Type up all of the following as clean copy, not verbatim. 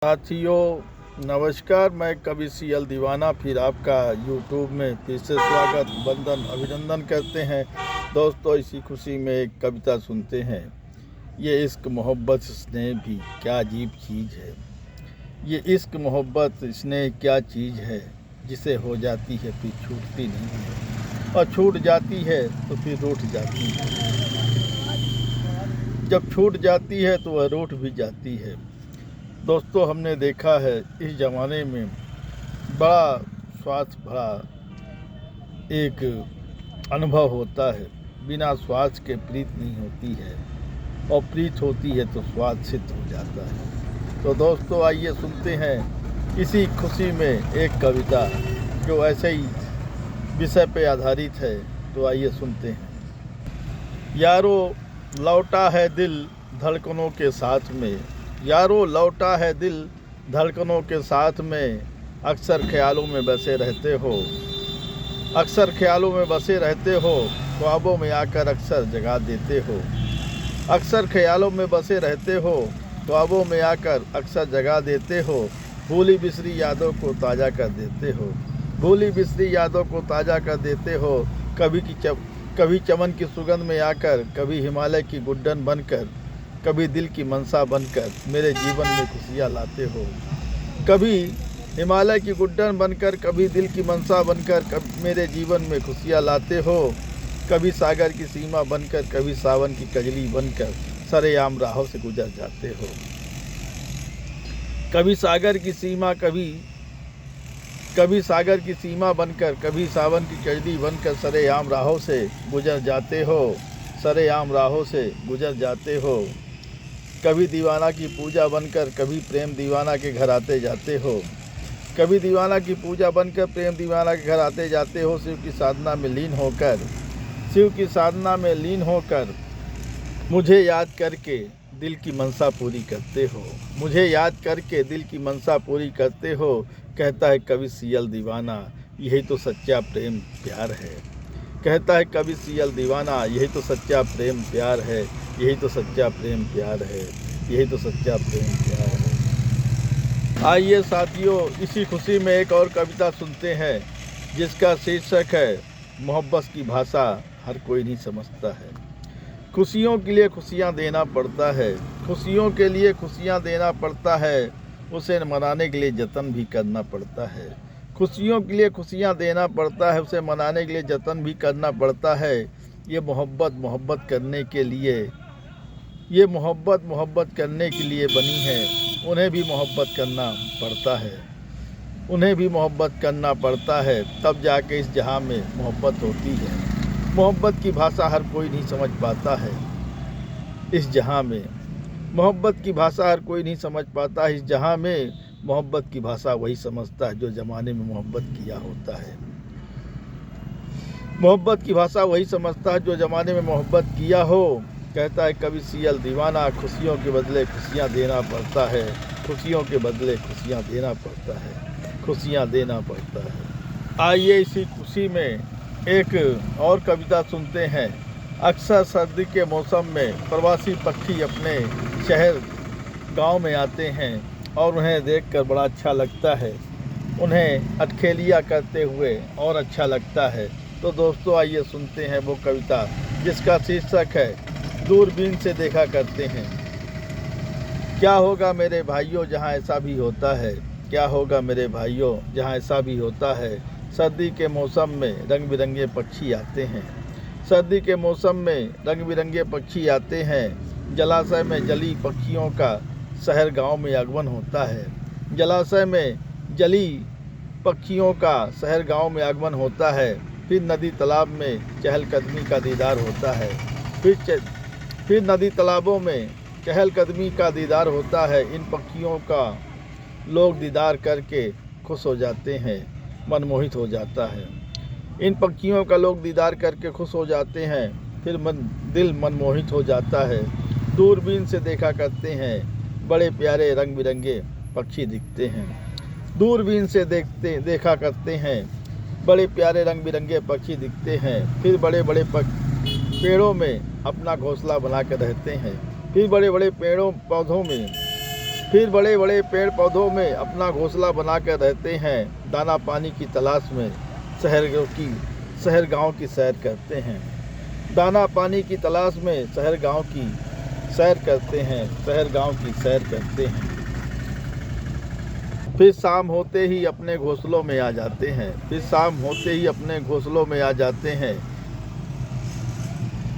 साथियों नमस्कार। मैं कवि सीएल दीवाना फिर आपका यूट्यूब में फिर से स्वागत वंदन अभिनंदन करते हैं। दोस्तों इसी खुशी में एक कविता सुनते हैं। ये इश्क मोहब्बत स्नेह भी क्या अजीब चीज़ है। ये इश्क मोहब्बत स्नेह क्या चीज़ है, जिसे हो जाती है फिर छूटती नहीं है, और छूट जाती है तो फिर रूठ जाती है। जब छूट जाती है तो वह रूठ भी जाती है। दोस्तों हमने देखा है इस ज़माने में बड़ा स्वार्थ भरा एक अनुभव होता है। बिना स्वार्थ के प्रीत नहीं होती है, और प्रीत होती है तो स्वार्थ सिद्ध हो जाता है। तो दोस्तों आइए सुनते हैं इसी खुशी में एक कविता जो ऐसे ही विषय पे आधारित है। तो आइए सुनते हैं। यारो लौटा है दिल धड़कनों के साथ में, यारो लौटा है दिल धड़कनों के साथ में, अक्सर ख्यालों में बसे रहते हो, अक्सर ख्यालों में बसे रहते हो, ख्वाबों में आकर अक्सर जगा देते हो, अक्सर ख्यालों में बसे रहते हो, ख्वाबों में आकर अक्सर जगा देते हो, भूली बिसरी यादों को ताज़ा कर देते हो, भूली बिसरी यादों को ताज़ा कर देते हो, कभी चमन की सुगंध में आकर, कभी हिमालय की गुड्डन बनकर, कभी दिल की मनसा बनकर मेरे जीवन में खुशियाँ लाते हो, कभी हिमालय की गुड्डन बनकर, कभी दिल की मनसा बनकर कभी मेरे जीवन में खुशियाँ लाते हो, कभी सागर की सीमा बनकर, कभी सावन की कजली बनकर सरेआम राहों से गुजर जाते हो, कभी सागर की सीमा कभी सागर की सीमा बनकर, कभी सावन की कजली बनकर सरेआम राहों से गुजर जाते हो, सरेआम राहों से गुजर जाते हो, कभी दीवाना की पूजा बनकर, कभी प्रेम दीवाना के घर आते जाते हो, कभी दीवाना की पूजा बनकर प्रेम दीवाना के घर आते जाते हो, शिव की साधना में लीन होकर, शिव की साधना में लीन होकर मुझे याद करके दिल की मनसा पूरी करते हो, मुझे याद करके दिल की मनसा पूरी करते हो। कहता है कवि सीएल दीवाना यही तो सच्चा प्रेम प्यार है, कहता है कवि सीएल दीवाना यही तो सच्चा प्रेम प्यार है, यही तो सच्चा प्रेम प्यार है, यही तो सच्चा प्रेम प्यार है। आइए साथियों इसी खुशी में एक और कविता सुनते हैं जिसका शीर्षक है मोहब्बत की भाषा हर कोई नहीं समझता है। खुशियों के लिए खुशियाँ देना पड़ता है, खुशियों के लिए खुशियाँ देना पड़ता है, उसे मनाने के लिए जतन भी करना पड़ता है, खुशियों के लिए खुशियाँ देना पड़ता है, उसे मनाने के लिए जतन भी करना पड़ता है। ये मोहब्बत करने के लिए, ये मोहब्बत करने के लिए बनी है, उन्हें भी मोहब्बत करना पड़ता है, उन्हें भी मोहब्बत करना पड़ता है, तब जाके इस जहां में मोहब्बत होती है। मोहब्बत की भाषा हर कोई नहीं समझ पाता है इस जहां में, मोहब्बत की भाषा हर कोई नहीं समझ पाता है इस जहां में, मोहब्बत की भाषा वही समझता है जो ज़माने में मोहब्बत किया होता है, मोहब्बत की भाषा वही समझता है जो ज़माने में मोहब्बत किया हो। कहता है कवि सीएल दीवाना खुशियों के बदले खुशियाँ देना पड़ता है, खुशियों के बदले खुशियाँ देना पड़ता है, खुशियाँ देना पड़ता है। आइए इसी खुशी में एक और कविता सुनते हैं। अक्सर सर्दी के मौसम में प्रवासी पक्षी अपने शहर गांव में आते हैं और उन्हें देखकर बड़ा अच्छा लगता है, उन्हें अटखेलियाँ करते हुए और अच्छा लगता है। तो दोस्तों आइए सुनते हैं वो कविता जिसका शीर्षक है दूरबीन से देखा करते हैं। क्या होगा मेरे भाइयों जहाँ ऐसा भी होता है, क्या होगा मेरे भाइयों जहाँ ऐसा भी होता है, सर्दी के मौसम में रंग बिरंगे पक्षी आते हैं, सर्दी के मौसम में रंग बिरंगे पक्षी आते हैं, जलाशय में जली पक्षियों का शहर गांव में आगमन होता है, जलाशय में जली पक्षियों का शहर गांव में आगमन होता है, फिर नदी तालाब में चहलकदमी का दीदार होता है, फिर नदी तालाबों में चहलकदमी का दीदार होता है। इन पक्षियों का लोग दीदार करके खुश हो जाते हैं, मनमोहित हो जाता है, इन पक्षियों का लोग दीदार करके खुश हो जाते हैं, फिर दिल मनमोहित हो जाता है। दूरबीन से देखा करते हैं बड़े प्यारे रंग बिरंगे पक्षी दिखते हैं, दूरबीन से देखा करते हैं बड़े प्यारे रंग बिरंगे पक्षी दिखते हैं, फिर बड़े बड़े पेड़ों में अपना घोंसला बना कर रहते हैं, फिर बड़े बड़े पेड़ों पौधों में फिर बड़े बड़े पेड़ पौधों में अपना घोंसला बनाकर रहते हैं, दाना पानी की तलाश में शहर गांव की सैर करते हैं। दाना पानी की तलाश में शहर गांव की सैर करते हैं, शहर गांव की सैर करते हैं। फिर शाम होते ही अपने घोंसलों में आ जाते हैं, फिर शाम होते ही अपने घोंसलों में आ जाते हैं।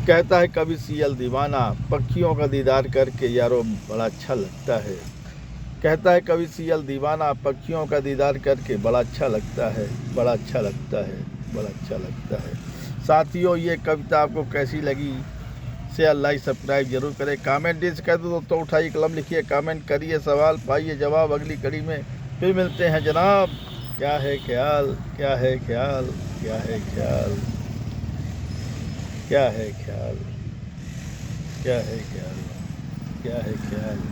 कहता है कवि सियल दीवाना, पक्षियों का दीदार करके यारो बड़ा अच्छा लगता है। कहता है कवि सियल दीवाना, पक्षियों का दीदार करके बड़ा अच्छा लगता है, बड़ा अच्छा लगता है, बड़ा अच्छा लगता है। साथियों, ये कविता आपको कैसी लगी? शेयर लाइक सब्सक्राइब जरूर करें। कमेंट डिस कर दो तो उठाइए कलम, लिखिए, कमेंट करिए, सवाल पाइए जवाब अगली कड़ी में फिर मिलते हैं जनाब। क्या है ख्याल, क्या है ख्याल, क्या है ख्याल, क्या है ख्याल, क्या है ख्याल, क्या है ख्याल।